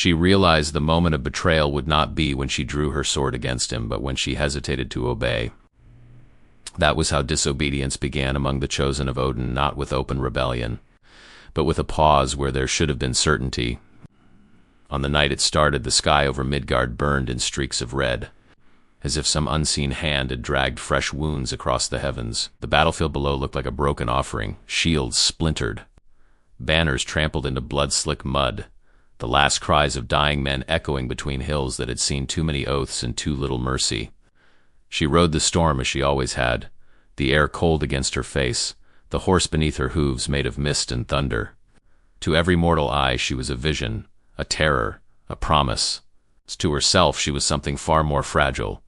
She realized the moment of betrayal would not be when she drew her sword against him, but when she hesitated to obey. That was how disobedience began among the chosen of Odin, not with open rebellion, but with a pause where there should have been certainty. On the night it started, the sky over Midgard burned in streaks of red, as if some unseen hand had dragged fresh wounds across the heavens. The battlefield below looked like a broken offering, shields splintered, banners trampled into blood-slick mud, the last cries of dying men echoing between hills that had seen too many oaths and too little mercy. She rode the storm as she always had, the air cold against her face, the horse beneath her hooves made of mist and thunder. To every mortal eye she was a vision, a terror, a promise. To herself she was something far more fragile,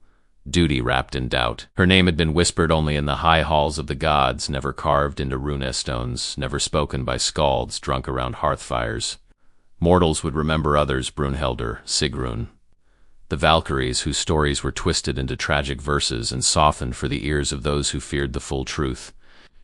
duty wrapped in doubt. Her name had been whispered only in the high halls of the gods, never carved into rune stones, never spoken by skalds drunk around hearth fires. Mortals would remember others, Brunhildr, Sigrun, the Valkyries whose stories were twisted into tragic verses and softened for the ears of those who feared the full truth.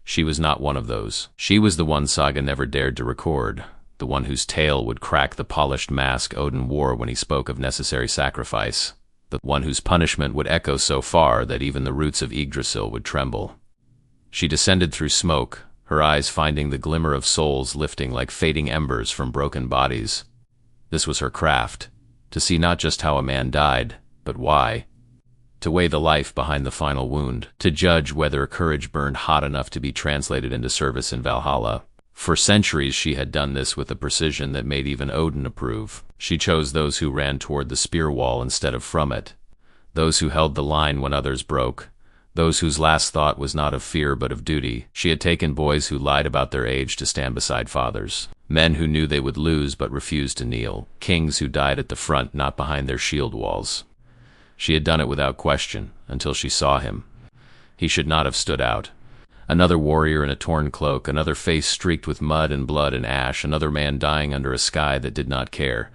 She was not one of those. She was the one Saga never dared to record, the one whose tale would crack the polished mask Odin wore when he spoke of necessary sacrifice, the one whose punishment would echo so far that even the roots of Yggdrasil would tremble. She descended through smoke, her eyes finding the glimmer of souls lifting like fading embers from broken bodies. This was her craft, to see not just how a man died, but why. To weigh the life behind the final wound, to judge whether courage burned hot enough to be translated into service in Valhalla. For centuries she had done this with a precision that made even Odin approve. She chose those who ran toward the spear wall instead of from it, those who held the line when others broke, those whose last thought was not of fear but of duty. She had taken boys who lied about their age to stand beside fathers, men who knew they would lose but refused to kneel, kings who died at the front, not behind their shield walls. She had done it without question, until she saw him. He should not have stood out. Another warrior in a torn cloak, another face streaked with mud and blood and ash, another man dying under a sky that did not care.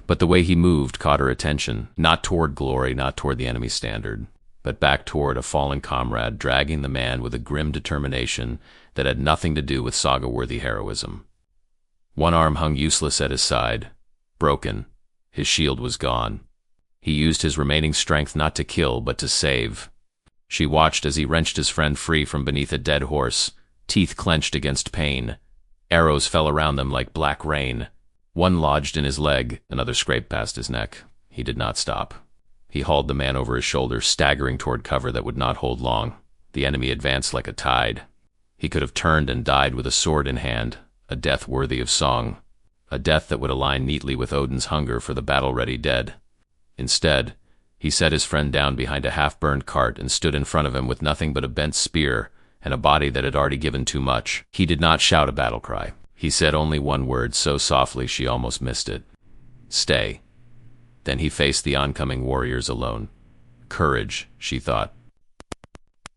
But the way he moved caught her attention, not toward glory, not toward the enemy's standard, but back toward a fallen comrade, dragging the man with a grim determination that had nothing to do with saga-worthy heroism. One arm hung useless at his side, broken. His shield was gone. He used his remaining strength not to kill, but to save. She watched as he wrenched his friend free from beneath a dead horse, teeth clenched against pain. Arrows fell around them like black rain. One lodged in his leg, another scraped past his neck. He did not stop. He hauled the man over his shoulder, staggering toward cover that would not hold long. The enemy advanced like a tide. He could have turned and died with a sword in hand, a death worthy of song, a death that would align neatly with Odin's hunger for the battle-ready dead. Instead, he set his friend down behind a half-burned cart and stood in front of him with nothing but a bent spear and a body that had already given too much. He did not shout a battle cry. He said only one word, so softly she almost missed it. Stay. Then he faced the oncoming warriors alone. Courage, she thought.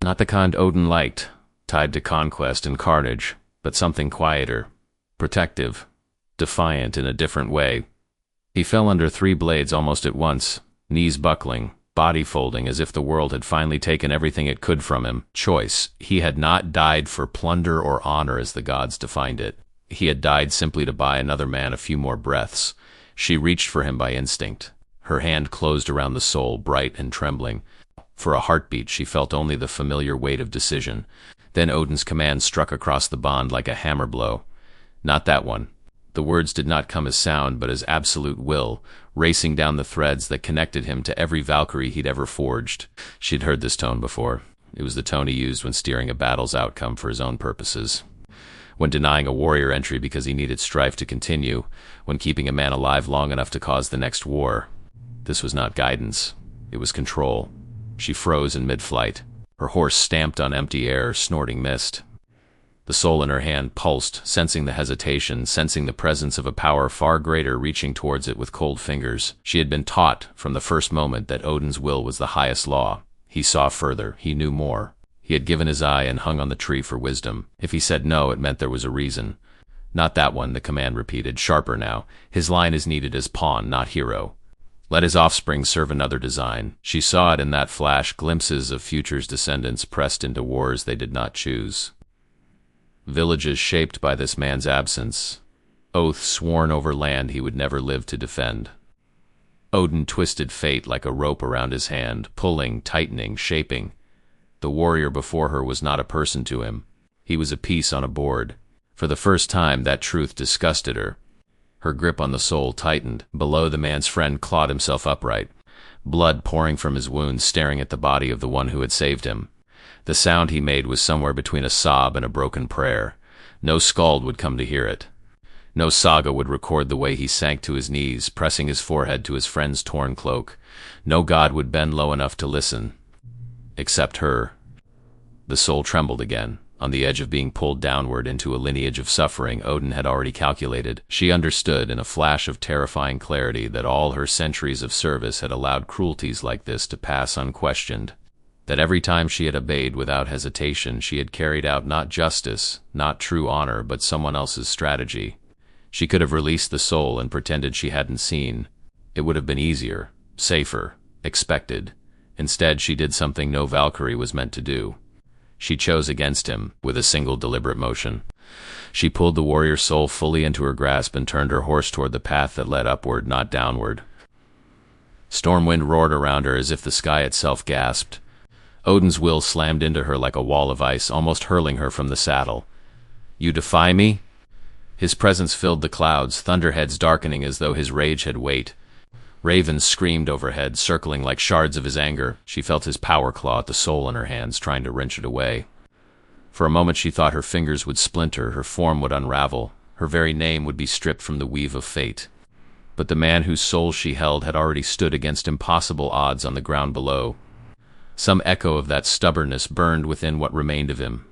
Not the kind Odin liked, tied to conquest and carnage, but something quieter, protective, defiant in a different way. He fell under 3 blades almost at once, knees buckling, body folding as if the world had finally taken everything it could from him. Choice. He had not died for plunder or honor as the gods defined it. He had died simply to buy another man a few more breaths. She reached for him by instinct. Her hand closed around the soul, bright and trembling. For a heartbeat she felt only the familiar weight of decision. Then Odin's command struck across the bond like a hammer blow. Not that one. The words did not come as sound, but as absolute will, racing down the threads that connected him to every Valkyrie he'd ever forged. She'd heard this tone before. It was the tone he used when steering a battle's outcome for his own purposes, when denying a warrior entry because he needed strife to continue, when keeping a man alive long enough to cause the next war. This was not guidance. It was control. She froze in mid-flight. Her horse stamped on empty air, snorting mist. The soul in her hand pulsed, sensing the hesitation, sensing the presence of a power far greater reaching towards it with cold fingers. She had been taught from the first moment that Odin's will was the highest law. He saw further. He knew more. He had given his eye and hung on the tree for wisdom. If he said no, it meant there was a reason. Not that one, the command repeated, sharper now. His line is needed as pawn, not hero. Let his offspring serve another design. She saw it in that flash, glimpses of future's descendants pressed into wars they did not choose. Villages shaped by this man's absence. oath sworn over land he would never live to defend. Odin twisted fate like a rope around his hand, pulling, tightening, shaping. The warrior before her was not a person to him. He was a piece on a board. For the first time, that truth disgusted her. Her grip on the soul tightened. Below, the man's friend clawed himself upright, blood pouring from his wounds, staring at the body of the one who had saved him. The sound he made was somewhere between a sob and a broken prayer. No skald would come to hear it. No saga would record the way he sank to his knees, pressing his forehead to his friend's torn cloak. No god would bend low enough to listen. Except her. The soul trembled again. On the edge of being pulled downward into a lineage of suffering Odin had already calculated. She understood in a flash of terrifying clarity that all her centuries of service had allowed cruelties like this to pass unquestioned. That every time she had obeyed without hesitation, she had carried out not justice, not true honor, but someone else's strategy. She could have released the soul and pretended she hadn't seen. It would have been easier, safer, expected. Instead, she did something no Valkyrie was meant to do. She chose against him, with a single deliberate motion. She pulled the warrior's soul fully into her grasp and turned her horse toward the path that led upward, not downward. Storm wind roared around her as if the sky itself gasped. Odin's will slammed into her like a wall of ice, almost hurling her from the saddle. "You defy me?" His presence filled the clouds, thunderheads darkening as though his rage had weight. Ravens screamed overhead, circling like shards of his anger. She felt his power claw at the soul in her hands, trying to wrench it away. For a moment she thought her fingers would splinter, her form would unravel, her very name would be stripped from the weave of fate. But the man whose soul she held had already stood against impossible odds on the ground below. Some echo of that stubbornness burned within what remained of him.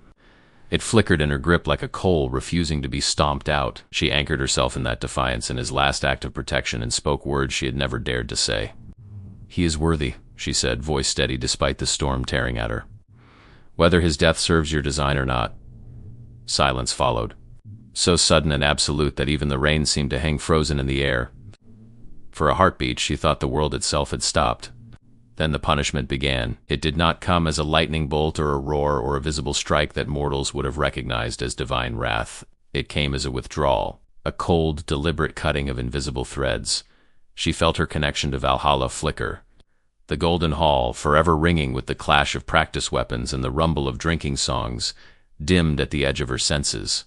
It flickered in her grip like a coal refusing to be stomped out. She anchored herself in that defiance in his last act of protection and spoke words she had never dared to say. "He is worthy," she said, voice steady despite the storm tearing at her. "Whether his death serves your design or not." Silence followed, so sudden and absolute that even the rain seemed to hang frozen in the air. For a heartbeat, she thought the world itself had stopped. Then the punishment began. It did not come as a lightning bolt or a roar or a visible strike that mortals would have recognized as divine wrath. It came as a withdrawal, a cold, deliberate cutting of invisible threads. She felt her connection to Valhalla flicker. The golden hall, forever ringing with the clash of practice weapons and the rumble of drinking songs, dimmed at the edge of her senses.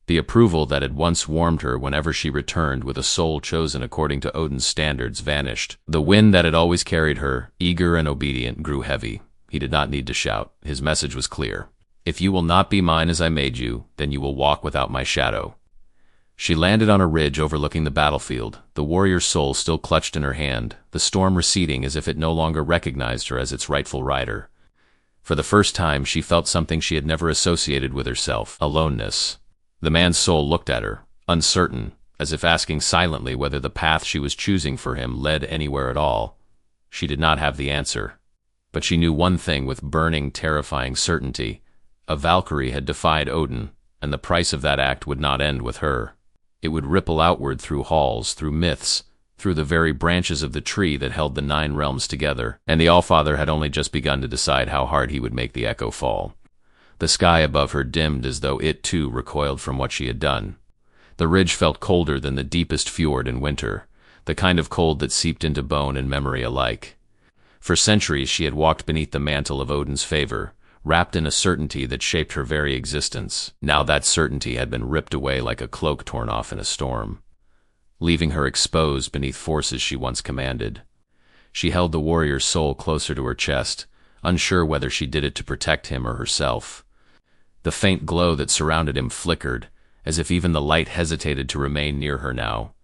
The approval that had once warmed her whenever she returned with a soul chosen according to Odin's standards vanished. The wind that had always carried her, eager and obedient, grew heavy. He did not need to shout. His message was clear. "If you will not be mine as I made you, then you will walk without my shadow." She landed on a ridge overlooking the battlefield, the warrior's soul still clutched in her hand, the storm receding as if it no longer recognized her as its rightful rider. For the first time, she felt something she had never associated with herself: aloneness. The man's soul looked at her, uncertain, as if asking silently whether the path she was choosing for him led anywhere at all. She did not have the answer. But she knew one thing with burning, terrifying certainty. A Valkyrie had defied Odin, and the price of that act would not end with her. It would ripple outward through halls, through myths, through the very branches of the tree that held the 9 realms together, and the Allfather had only just begun to decide how hard he would make the echo fall. The sky above her dimmed as though it, too, recoiled from what she had done. The ridge felt colder than the deepest fjord in winter, the kind of cold that seeped into bone and memory alike. For centuries she had walked beneath the mantle of Odin's favor, wrapped in a certainty that shaped her very existence. Now that certainty had been ripped away like a cloak torn off in a storm, leaving her exposed beneath forces she once commanded. She held the warrior's soul closer to her chest, unsure whether she did it to protect him or herself. The faint glow that surrounded him flickered, as if even the light hesitated to remain near her now.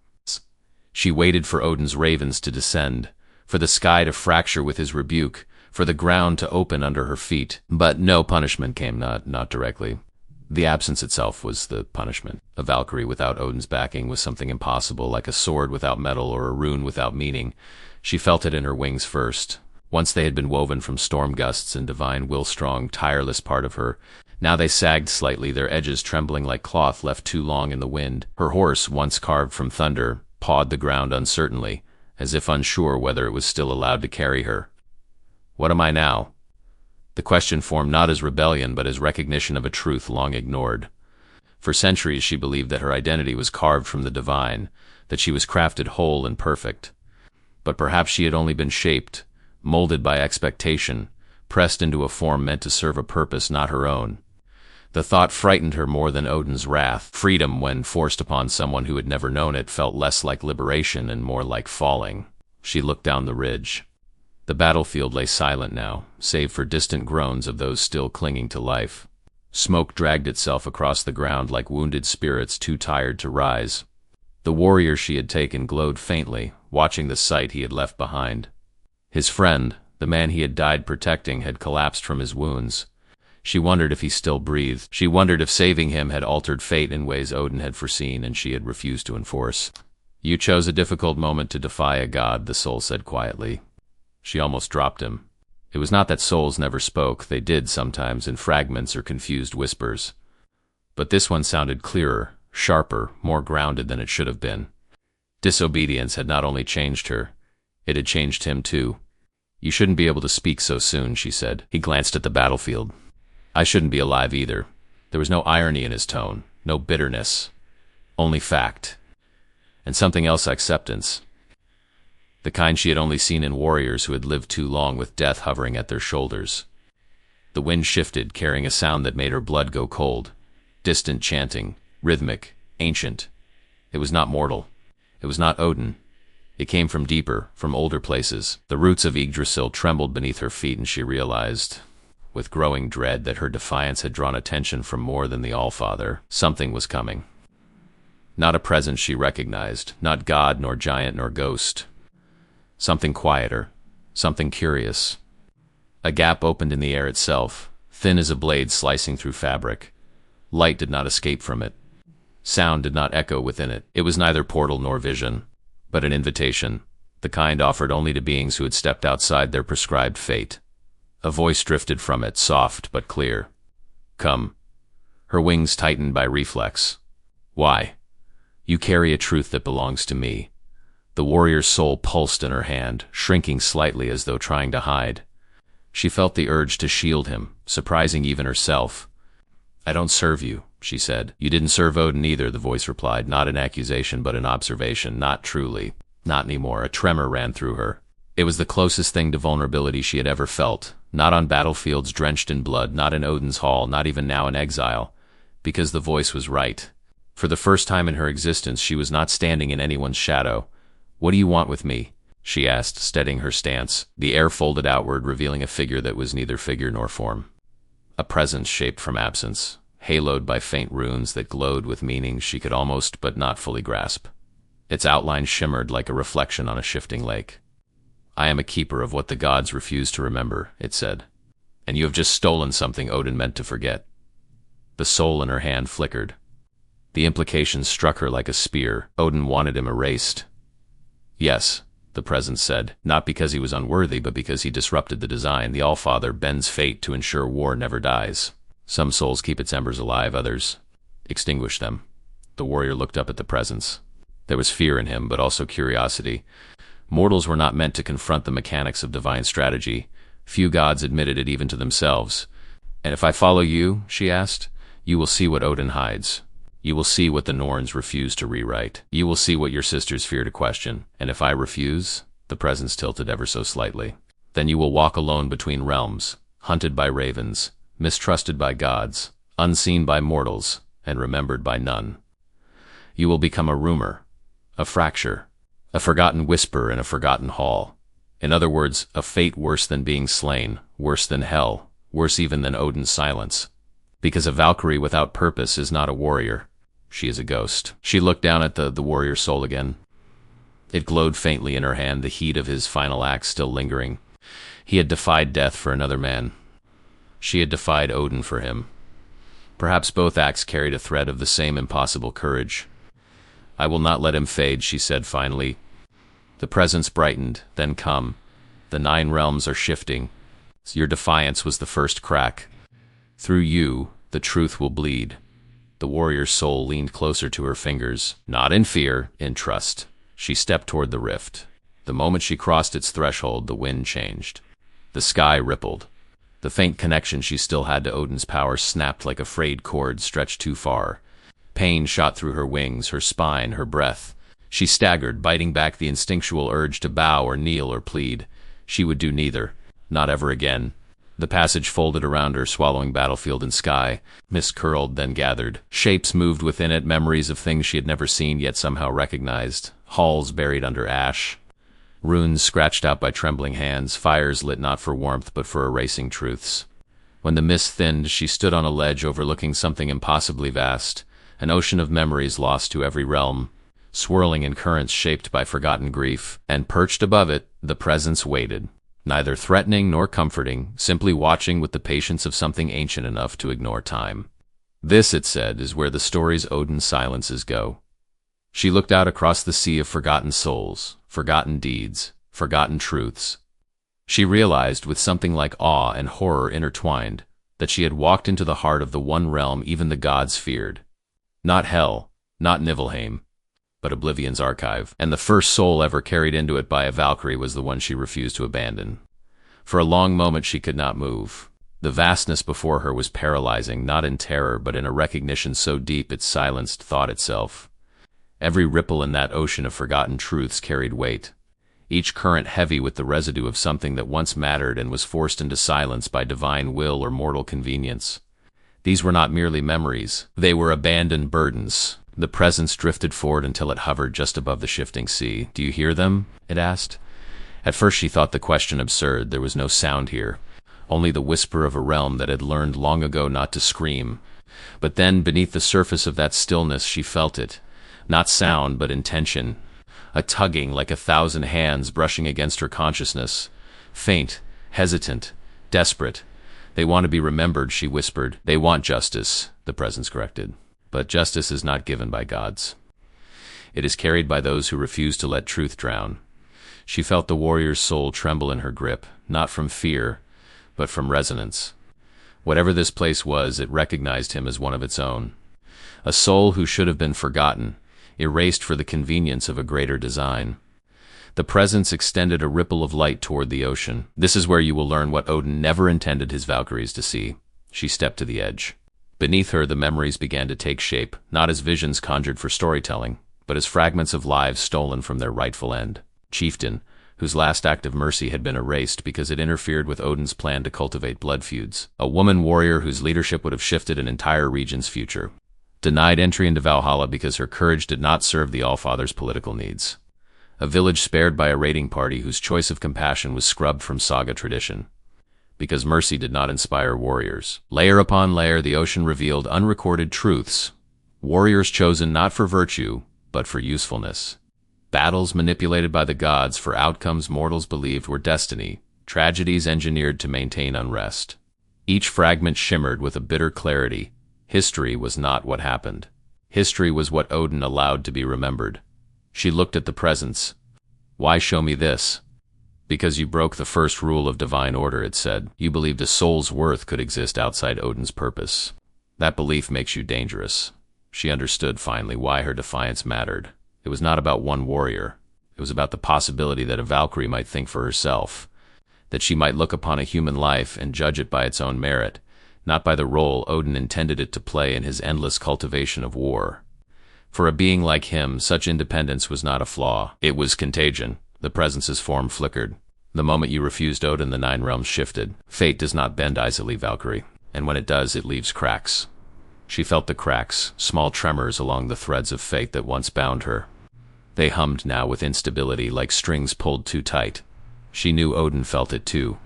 She waited for Odin's ravens to descend, for the sky to fracture with his rebuke, for the ground to open under her feet. But no punishment came, not directly. The absence itself was the punishment. A Valkyrie without Odin's backing was something impossible, like a sword without metal or a rune without meaning. She felt it in her wings first. Once they had been woven from storm gusts and divine will-strong, tireless part of her. Now they sagged slightly, their edges trembling like cloth left too long in the wind. Her horse, once carved from thunder, pawed the ground uncertainly, as if unsure whether it was still allowed to carry her. What am I now? The question formed not as rebellion, but as recognition of a truth long ignored. For centuries she believed that her identity was carved from the divine, that she was crafted whole and perfect. But perhaps she had only been shaped, molded by expectation, pressed into a form meant to serve a purpose not her own. The thought frightened her more than Odin's wrath. Freedom, when forced upon someone who had never known it, felt less like liberation and more like falling. She looked down the ridge. The battlefield lay silent now, save for distant groans of those still clinging to life. Smoke dragged itself across the ground like wounded spirits too tired to rise. The warrior she had taken glowed faintly, watching the sight he had left behind. His friend, the man he had died protecting, had collapsed from his wounds. She wondered if he still breathed. She wondered if saving him had altered fate in ways Odin had foreseen and she had refused to enforce. "You chose a difficult moment to defy a god," the soul said quietly. She almost dropped him. It was not that souls never spoke. They did sometimes, in fragments or confused whispers. But this one sounded clearer, sharper, more grounded than it should have been. Disobedience had not only changed her, it had changed him too. "You shouldn't be able to speak so soon," she said. He glanced at the battlefield. "I shouldn't be alive either." There was no irony in his tone, no bitterness, only fact. And something else, acceptance. The kind she had only seen in warriors who had lived too long with death hovering at their shoulders. The wind shifted, carrying a sound that made her blood go cold. Distant chanting, rhythmic, ancient. It was not mortal. It was not Odin. It came from deeper, from older places. The roots of Yggdrasil trembled beneath her feet, and she realized, with growing dread, that her defiance had drawn attention from more than the Allfather. Something was coming. Not a presence she recognized, not god nor giant nor ghost. Something quieter, something curious. A gap opened in the air itself, thin as a blade slicing through fabric. Light did not escape from it. Sound did not echo within it. It was neither portal nor vision, but an invitation, the kind offered only to beings who had stepped outside their prescribed fate. A voice drifted from it, soft but clear. "Come." Her wings tightened by reflex. "Why?" "You carry a truth that belongs to me." The warrior's soul pulsed in her hand, shrinking slightly as though trying to hide. She felt the urge to shield him, surprising even herself. "I don't serve you," she said. "You didn't serve Odin either," the voice replied, not an accusation but an observation. "Not truly. Not anymore." A tremor ran through her. It was the closest thing to vulnerability she had ever felt, not on battlefields drenched in blood, not in Odin's hall, not even now in exile, because the voice was right. For the first time in her existence, she was not standing in anyone's shadow. "What do you want with me?" she asked, steadying her stance. The air folded outward, revealing a figure that was neither figure nor form. A presence shaped from absence, haloed by faint runes that glowed with meanings she could almost but not fully grasp. Its outline shimmered like a reflection on a shifting lake. "I am a keeper of what the gods refuse to remember," it said. "And you have just stolen something Odin meant to forget." The soul in her hand flickered. The implications struck her like a spear. Odin wanted him erased. "Yes," the presence said, not because he was unworthy, but because he disrupted the design. The Allfather bends fate to ensure war never dies. Some souls keep its embers alive, others extinguish them. The warrior looked up at the presence. There was fear in him, but also curiosity. Mortals were not meant to confront the mechanics of divine strategy. Few gods admitted it even to themselves. "And if I follow you," she asked, "you will see what Odin hides. You will see what the Norns refuse to rewrite. You will see what your sisters fear to question. And if I refuse," the presence tilted ever so slightly, "then you will walk alone between realms, hunted by ravens, mistrusted by gods, unseen by mortals, and remembered by none. You will become a rumor, a fracture, a forgotten whisper in a forgotten hall. In other words, a fate worse than being slain, worse than hell, worse even than Odin's silence. Because a Valkyrie without purpose is not a warrior. She is a ghost." She looked down at the warrior soul again. It glowed faintly in her hand, the heat of his final act still lingering. He had defied death for another man. She had defied Odin for him. Perhaps both acts carried a thread of the same impossible courage. "I will not let him fade," she said finally. The presence brightened. "Then come. The 9 realms are shifting. Your defiance was the first crack. Through you, the truth will bleed." The warrior's soul leaned closer to her fingers, not in fear, in trust. She stepped toward the rift. The moment she crossed its threshold, the wind changed. The sky rippled. The faint connection she still had to Odin's power snapped like a frayed cord stretched too far. Pain shot through her wings, her spine, her breath. She staggered, biting back the instinctual urge to bow or kneel or plead. She would do neither. Not ever again. The passage folded around her, swallowing battlefield and sky. Mist curled, then gathered. Shapes moved within it, memories of things she had never seen yet somehow recognized. Halls buried under ash. Runes scratched out by trembling hands, fires lit not for warmth but for erasing truths. When the mist thinned, she stood on a ledge overlooking something impossibly vast, an ocean of memories lost to every realm, swirling in currents shaped by forgotten grief, and perched above it, the presence waited, neither threatening nor comforting, simply watching with the patience of something ancient enough to ignore time. This, it said, is where the story's Odin silences go. She looked out across the sea of forgotten souls, forgotten deeds, forgotten truths. She realized, with something like awe and horror intertwined, that she had walked into the heart of the one realm even the gods feared. Not hell, not Niflheim, but Oblivion's archive, and the first soul ever carried into it by a Valkyrie was the one she refused to abandon. For a long moment she could not move. The vastness before her was paralyzing, not in terror, but in a recognition so deep it silenced thought itself. Every ripple in that ocean of forgotten truths carried weight, each current heavy with the residue of something that once mattered and was forced into silence by divine will or mortal convenience. These were not merely memories, they were abandoned burdens. The presence drifted forward until it hovered just above the shifting sea. "Do you hear them?" it asked. At first she thought the question absurd. There was no sound here, only the whisper of a realm that had learned long ago not to scream. But then, beneath the surface of that stillness, she felt it. Not sound, but intention. A tugging like 1,000 hands brushing against her consciousness. Faint, hesitant, desperate. "They want to be remembered," she whispered. "They want justice," the presence corrected. "But justice is not given by gods. It is carried by those who refuse to let truth drown." She felt the warrior's soul tremble in her grip, not from fear, but from resonance. Whatever this place was, it recognized him as one of its own. A soul who should have been forgotten, erased for the convenience of a greater design. The presence extended a ripple of light toward the ocean. "This is where you will learn what Odin never intended his Valkyries to see." She stepped to the edge. Beneath her, the memories began to take shape, not as visions conjured for storytelling, but as fragments of lives stolen from their rightful end. Chieftain, whose last act of mercy had been erased because it interfered with Odin's plan to cultivate blood feuds. A woman warrior whose leadership would have shifted an entire region's future. Denied entry into Valhalla because her courage did not serve the Allfather's political needs. A village spared by a raiding party whose choice of compassion was scrubbed from saga tradition. Because mercy did not inspire warriors. Layer upon layer, the ocean revealed unrecorded truths. Warriors chosen not for virtue, but for usefulness. Battles manipulated by the gods for outcomes mortals believed were destiny. Tragedies engineered to maintain unrest. Each fragment shimmered with a bitter clarity. History was not what happened. History was what Odin allowed to be remembered. She looked at the presence. "Why show me this?" "Because you broke the first rule of divine order," it said. "You believed a soul's worth could exist outside Odin's purpose. That belief makes you dangerous." She understood finally why her defiance mattered. It was not about one warrior. It was about the possibility that a Valkyrie might think for herself, that she might look upon a human life and judge it by its own merit, not by the role Odin intended it to play in his endless cultivation of war. For a being like him, such independence was not a flaw. It was contagion. The presence's form flickered. The moment you refused Odin, the 9 realms shifted. Fate does not bend easily, Valkyrie, and when it does, it leaves cracks. She felt the cracks, small tremors along the threads of fate that once bound her. They hummed now with instability, like strings pulled too tight. She knew Odin felt it too.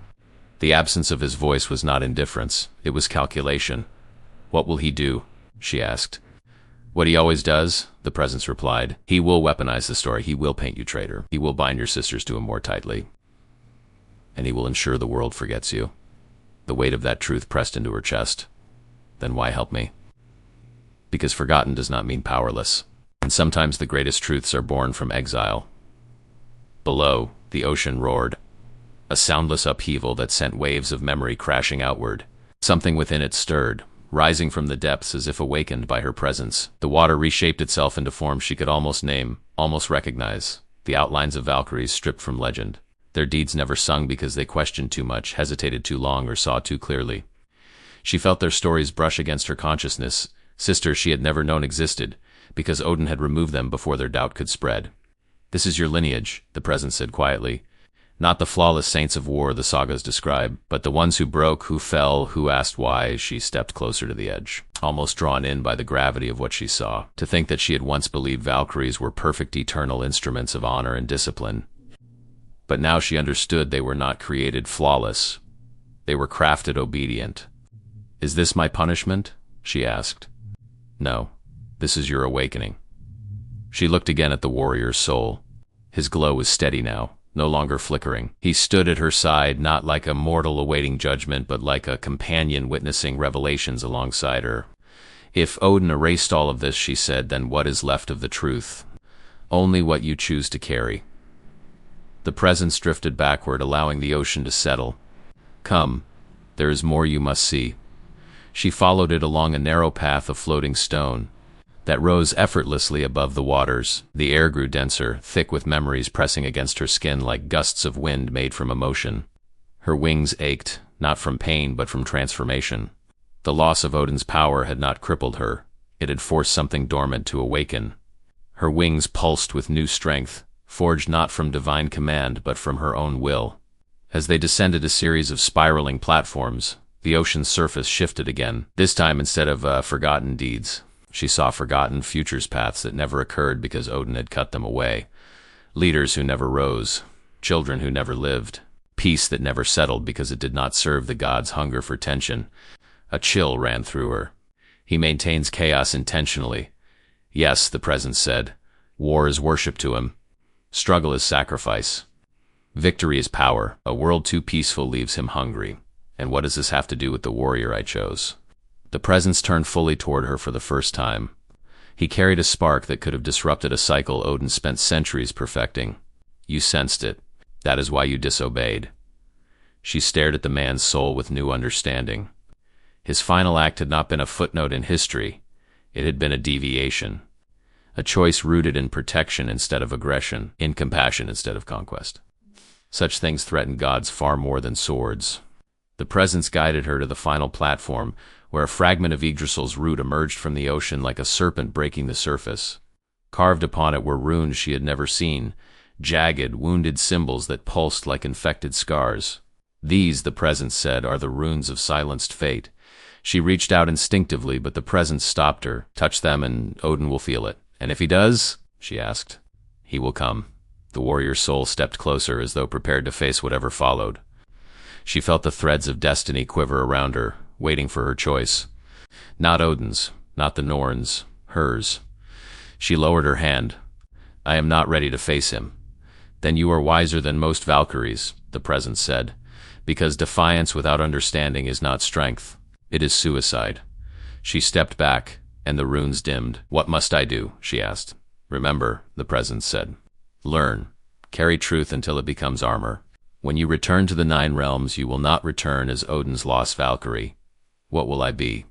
The absence of his voice was not indifference, it was calculation. "What will he do?" she asked. "What he always does," the presence replied. "He will weaponize the story, he will paint you traitor, he will bind your sisters to him more tightly. And he will ensure the world forgets you." The weight of that truth pressed into her chest. "Then why help me?" "Because forgotten does not mean powerless. And sometimes the greatest truths are born from exile." Below, the ocean roared. A soundless upheaval that sent waves of memory crashing outward. Something within it stirred, rising from the depths as if awakened by her presence. The water reshaped itself into forms she could almost name, almost recognize. The outlines of Valkyries stripped from legend. Their deeds never sung because they questioned too much, hesitated too long, or saw too clearly. She felt their stories brush against her consciousness, sisters she had never known existed, because Odin had removed them before their doubt could spread. "This is your lineage," the presence said quietly. "Not the flawless saints of war the sagas describe, but the ones who broke, who fell, who asked why." She stepped closer to the edge, almost drawn in by the gravity of what she saw. To think that she had once believed Valkyries were perfect eternal instruments of honor and discipline. But now she understood they were not created flawless. They were crafted obedient. "Is this my punishment?" she asked. "No, this is your awakening." She looked again at the warrior's soul. His glow was steady now, no longer flickering. He stood at her side, not like a mortal awaiting judgment, but like a companion witnessing revelations alongside her. "If Odin erased all of this," she said, "then what is left of the truth? Only what you choose to carry." The presence drifted backward, allowing the ocean to settle. "Come, there is more you must see." She followed it along a narrow path of floating stone that rose effortlessly above the waters. The air grew denser, thick with memories pressing against her skin like gusts of wind made from emotion. Her wings ached, not from pain but from transformation. The loss of Odin's power had not crippled her. It had forced something dormant to awaken. Her wings pulsed with new strength, forged not from divine command but from her own will. As they descended a series of spiraling platforms, the ocean's surface shifted again, this time instead of forgotten deeds. She saw forgotten futures paths that never occurred because Odin had cut them away. Leaders who never rose, children who never lived, peace that never settled because it did not serve the gods' hunger for tension. A chill ran through her. "He maintains chaos intentionally." "Yes," the presence said. "War is worship to him. Struggle is sacrifice. Victory is power. A world too peaceful leaves him hungry. And what does this have to do with the warrior I chose?" The presence turned fully toward her for the first time. He carried a spark that could have disrupted a cycle Odin spent centuries perfecting. "You sensed it. That is why you disobeyed." She stared at the man's soul with new understanding. His final act had not been a footnote in history. It had been a deviation. A choice rooted in protection instead of aggression, in compassion instead of conquest. Such things threaten gods far more than swords. The presence guided her to the final platform, where a fragment of Yggdrasil's root emerged from the ocean like a serpent breaking the surface. Carved upon it were runes she had never seen, jagged, wounded symbols that pulsed like infected scars. "These," the presence said, "are the runes of silenced fate." She reached out instinctively, but the presence stopped her. "Touch them and Odin will feel it." "And if he does?" she asked. "He will come." The warrior's soul stepped closer as though prepared to face whatever followed. She felt the threads of destiny quiver around her, waiting for her choice. Not Odin's, not the Norns, hers. She lowered her hand. "I am not ready to face him." "Then you are wiser than most Valkyries," the presence said, "because defiance without understanding is not strength. It is suicide." She stepped back, and the runes dimmed. "What must I do?" she asked. "Remember," the presence said. "Learn. Carry truth until it becomes armor. When you return to the Nine Realms, you will not return as Odin's lost Valkyrie. What will I be?"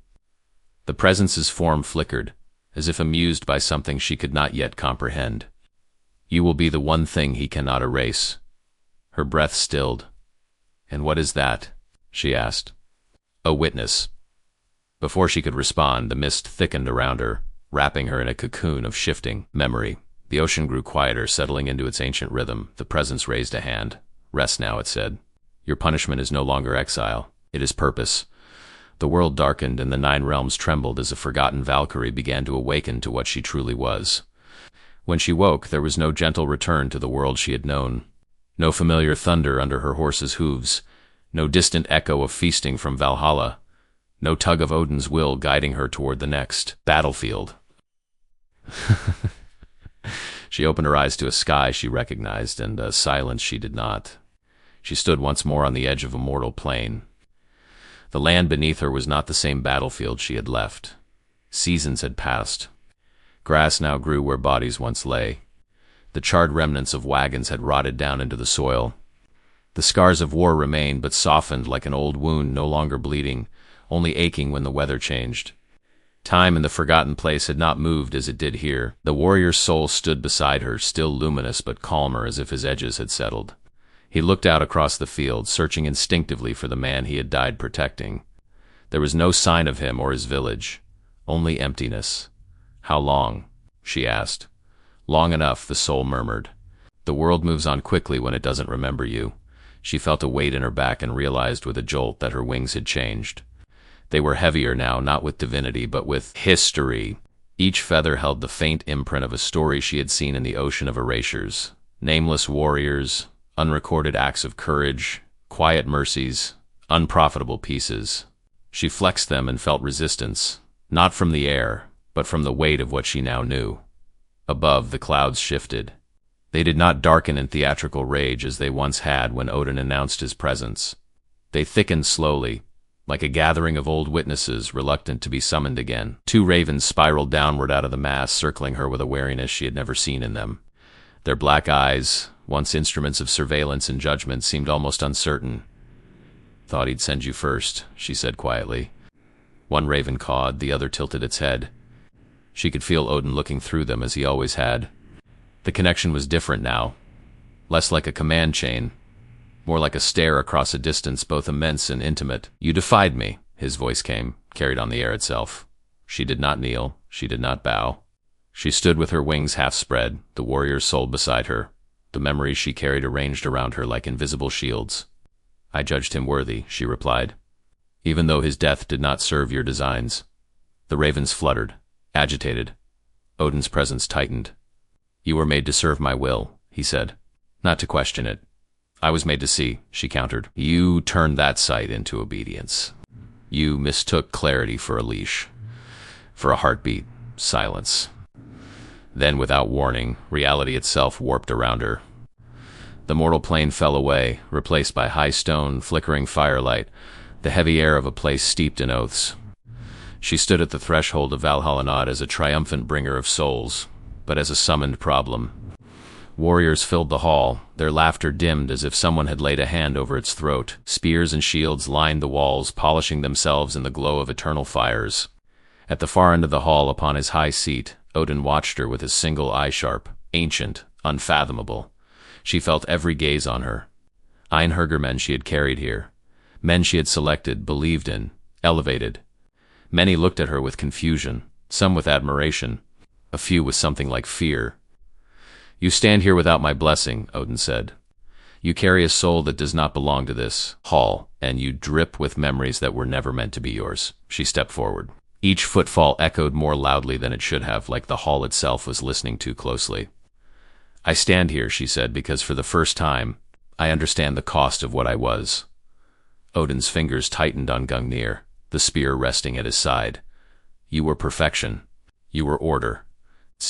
The presence's form flickered, as if amused by something she could not yet comprehend. "You will be the one thing he cannot erase." Her breath stilled. "And what is that?" she asked. "A witness." Before she could respond, the mist thickened around her, wrapping her in a cocoon of shifting memory. The ocean grew quieter, settling into its ancient rhythm. The presence raised a hand. "Rest now," it said. "Your punishment is no longer exile. It is purpose." The world darkened, and the Nine Realms trembled as a forgotten Valkyrie began to awaken to what she truly was. When she woke, there was no gentle return to the world she had known. No familiar thunder under her horse's hooves. No distant echo of feasting from Valhalla. No tug of Odin's will guiding her toward the next battlefield. She opened her eyes to a sky she recognized, and a silence she did not. She stood once more on the edge of a mortal plain. The land beneath her was not the same battlefield she had left. Seasons had passed. Grass now grew where bodies once lay. The charred remnants of wagons had rotted down into the soil. The scars of war remained, but softened like an old wound, no longer bleeding, only aching when the weather changed. Time in the forgotten place had not moved as it did here. The warrior's soul stood beside her, still luminous but calmer, as if his edges had settled. He looked out across the field, searching instinctively for the man he had died protecting. There was no sign of him or his village. Only emptiness. How long? She asked. Long enough, the soul murmured. The world moves on quickly when it doesn't remember you. She felt a weight in her back and realized with a jolt that her wings had changed. They were heavier now, not with divinity, but with history. Each feather held the faint imprint of a story she had seen in the ocean of erasures. Nameless warriors, unrecorded acts of courage, quiet mercies, unprofitable pieces. She flexed them and felt resistance, not from the air, but from the weight of what she now knew. Above, the clouds shifted. They did not darken in theatrical rage as they once had when Odin announced his presence. They thickened slowly, like a gathering of old witnesses reluctant to be summoned again. Two ravens spiraled downward out of the mass, circling her with a wariness she had never seen in them. Their black eyes, once instruments of surveillance and judgment, seemed almost uncertain. "Thought he'd send you first," she said quietly. One raven cawed, the other tilted its head. She could feel Odin looking through them as he always had. The connection was different now, less like a command chain, more like a stare across a distance both immense and intimate. "You defied me," his voice came, carried on the air itself. She did not kneel, she did not bow. She stood with her wings half spread, the warrior's soul beside her, the memories she carried arranged around her like invisible shields. "I judged him worthy," she replied, "even though his death did not serve your designs." The ravens fluttered, agitated. Odin's presence tightened. "You were made to serve my will," he said, "not to question it." "I was made to see," she countered. "You turned that sight into obedience. You mistook clarity for a leash, for a heartbeat, silence." Then, without warning, reality itself warped around her. The mortal plane fell away, replaced by high stone, flickering firelight, the heavy air of a place steeped in oaths. She stood at the threshold of Valhalla not as a triumphant bringer of souls, but as a summoned problem. Warriors filled the hall, their laughter dimmed as if someone had laid a hand over its throat. Spears and shields lined the walls, polishing themselves in the glow of eternal fires. At the far end of the hall, upon his high seat, Odin watched her with his single eye sharp, ancient, unfathomable. She felt every gaze on her. Einherjar men she had carried here. Men she had selected, believed in, elevated. Many looked at her with confusion, some with admiration, a few with something like fear. "You stand here without my blessing," Odin said. "You carry a soul that does not belong to this hall, and you drip with memories that were never meant to be yours." She stepped forward. Each footfall echoed more loudly than it should have, like the hall itself was listening too closely. "I stand here," she said, "because for the first time, I understand the cost of what I was." Odin's fingers tightened on Gungnir, the spear resting at his side. "You were perfection. You were order.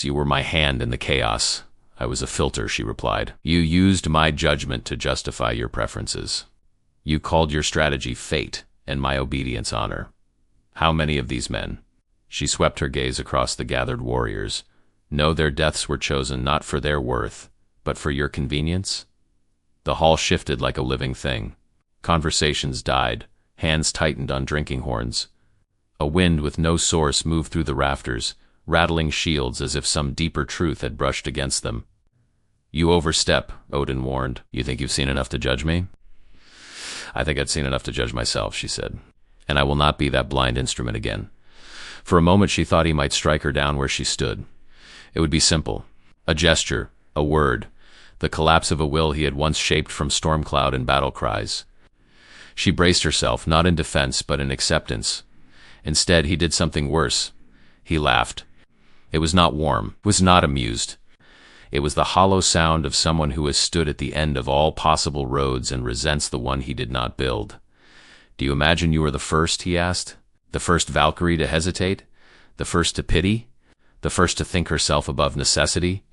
You were my hand in the chaos." "I was a filter," she replied. "You used my judgment to justify your preferences. You called your strategy fate, and my obedience honor. How many of these men?" She swept her gaze across the gathered warriors. "Know their deaths were chosen not for their worth, but for your convenience?" The hall shifted like a living thing. Conversations died, hands tightened on drinking horns. A wind with no source moved through the rafters, rattling shields as if some deeper truth had brushed against them. "You overstep," Odin warned. "You think you've seen enough to judge me?" "I think I'd seen enough to judge myself," she said. "And I will not be that blind instrument again." For a moment she thought he might strike her down where she stood. It would be simple. A gesture, a word, the collapse of a will he had once shaped from storm cloud and battle cries. She braced herself, not in defense, but in acceptance. Instead, he did something worse. He laughed. It was not warm, was not amused. It was the hollow sound of someone who has stood at the end of all possible roads and resents the one he did not build. "Do you imagine you were the first?" he asked. "The first Valkyrie to hesitate? The first to pity? The first to think herself above necessity?"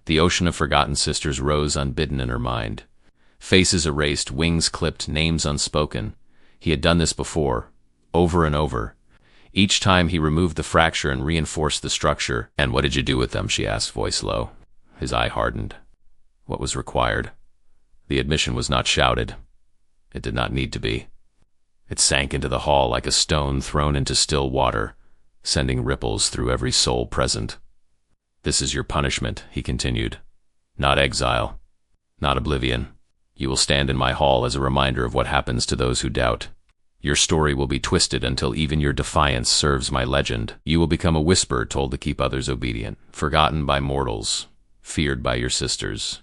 The ocean of forgotten sisters rose unbidden in her mind. Faces erased, wings clipped, names unspoken. He had done this before, over and over. Each time he removed the fracture and reinforced the structure. "And what did you do with them?" she asked, voice low. His eye hardened. What was required? The admission was not shouted. It did not need to be. It sank into the hall like a stone thrown into still water, sending ripples through every soul present. "This is your punishment," he continued. "Not exile, not oblivion. You will stand in my hall as a reminder of what happens to those who doubt. Your story will be twisted until even your defiance serves my legend. You will become a whisper told to keep others obedient, forgotten by mortals, feared by your sisters,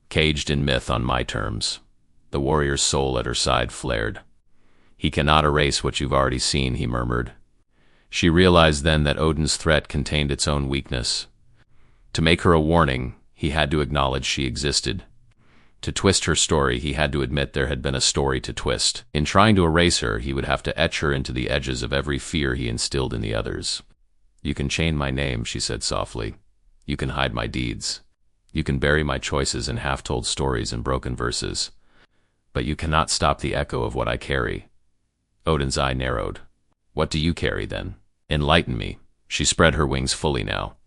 caged in myth on my terms. The warrior's soul at her side flared. He cannot erase what you've already seen, he murmured. She realized then that Odin's threat contained its own weakness. To make her a warning, he had to acknowledge she existed. To twist her story, he had to admit there had been a story to twist. In trying to erase her, he would have to etch her into the edges of every fear he instilled in the others. You can chain my name, she said softly. You can hide my deeds. You can bury my choices in half-told stories and broken verses. But you cannot stop the echo of what I carry. Odin's eye narrowed. What do you carry, then? Enlighten me. She spread her wings fully now.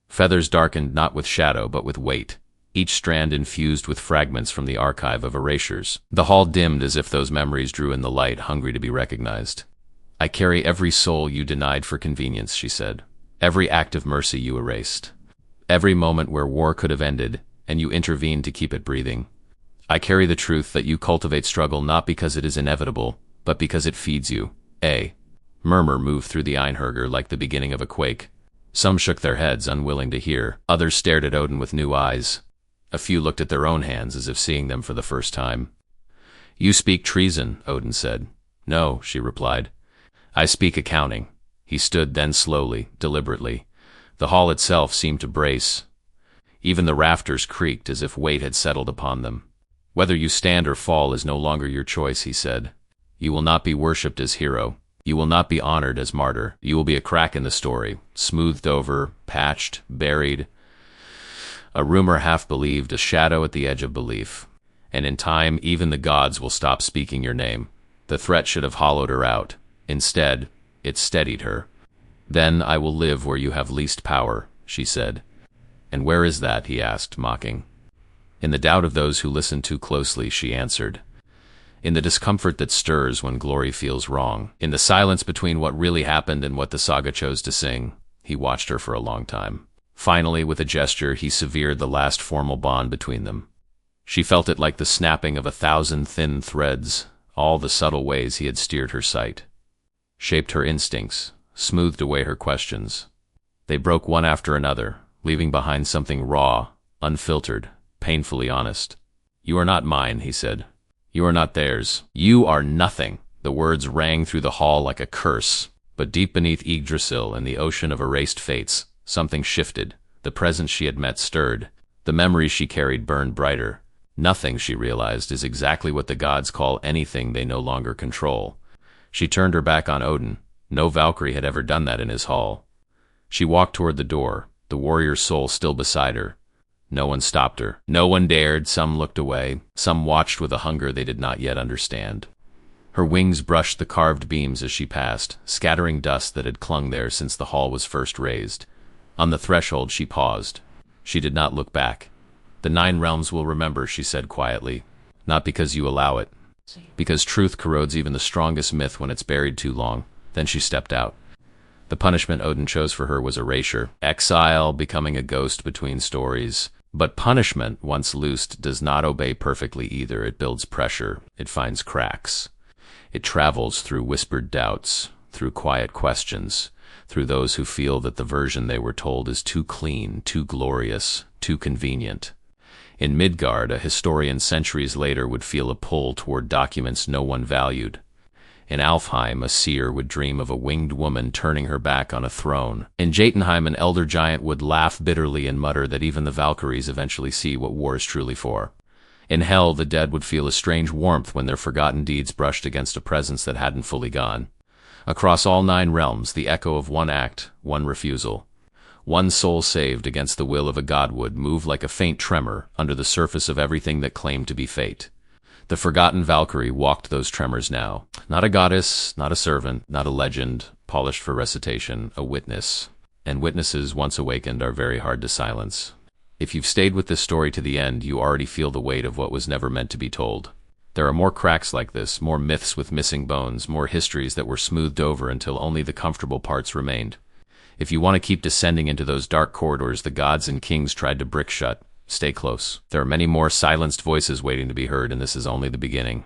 Feathers darkened not with shadow, but with weight, each strand infused with fragments from the archive of erasures. The hall dimmed as if those memories drew in the light, hungry to be recognized. I carry every soul you denied for convenience, she said. Every act of mercy you erased. Every moment where war could have ended, and you intervened to keep it breathing. I carry the truth that you cultivate struggle not because it is inevitable, but because it feeds you. A murmur moved through the Einherjar like the beginning of a quake. Some shook their heads, unwilling to hear. Others stared at Odin with new eyes. A few looked at their own hands as if seeing them for the first time. You speak treason, Odin said. No, she replied. I speak accounting. He stood then slowly, deliberately. The hall itself seemed to brace. Even the rafters creaked as if weight had settled upon them. Whether you stand or fall is no longer your choice, he said. You will not be worshipped as hero. You will not be honored as martyr. You will be a crack in the story, smoothed over, patched, buried. A rumor half believed, a shadow at the edge of belief. And in time, even the gods will stop speaking your name. The threat should have hollowed her out. Instead, it steadied her. Then I will live where you have least power, she said. And where is that? He asked, mocking. In the doubt of those who listen too closely, she answered. In the discomfort that stirs when glory feels wrong. In the silence between what really happened and what the saga chose to sing. He watched her for a long time. Finally, with a gesture, he severed the last formal bond between them. She felt it like the snapping of 1,000 thin threads, all the subtle ways he had steered her sight. Shaped her instincts, smoothed away her questions. They broke one after another, leaving behind something raw, unfiltered, painfully honest. You are not mine, he said. You are not theirs. You are nothing. The words rang through the hall like a curse. But deep beneath Yggdrasil, in the ocean of erased fates, something shifted. The presence she had met stirred. The memories she carried burned brighter. Nothing, she realized, is exactly what the gods call anything they no longer control. She turned her back on Odin. No Valkyrie had ever done that in his hall. She walked toward the door, the warrior's soul still beside her. No one stopped her. No one dared. Some looked away. Some watched with a hunger they did not yet understand. Her wings brushed the carved beams as she passed, scattering dust that had clung there since the hall was first raised. On the threshold she paused. She did not look back. The 9 realms will remember, she said quietly. Not because you allow it. Because truth corrodes even the strongest myth when it's buried too long. Then she stepped out. The punishment Odin chose for her was erasure. Exile, becoming a ghost between stories. But punishment, once loosed, does not obey perfectly either. It builds pressure. It finds cracks. It travels through whispered doubts, through quiet questions, through those who feel that the version they were told is too clean, too glorious, too convenient. In Midgard, a historian centuries later would feel a pull toward documents no one valued. In Alfheim, a seer would dream of a winged woman turning her back on a throne. In Jotunheim, an elder giant would laugh bitterly and mutter that even the Valkyries eventually see what war is truly for. In Hell, the dead would feel a strange warmth when their forgotten deeds brushed against a presence that hadn't fully gone. Across all 9 realms, the echo of one act, one refusal. One soul saved against the will of a god would move like a faint tremor under the surface of everything that claimed to be fate. The forgotten Valkyrie walked those tremors now. Not a goddess, not a servant, not a legend, polished for recitation, a witness. And witnesses, once awakened, are very hard to silence. If you've stayed with this story to the end, you already feel the weight of what was never meant to be told. There are more cracks like this, more myths with missing bones, more histories that were smoothed over until only the comfortable parts remained. If you want to keep descending into those dark corridors the gods and kings tried to brick shut, stay close. There are many more silenced voices waiting to be heard, and this is only the beginning.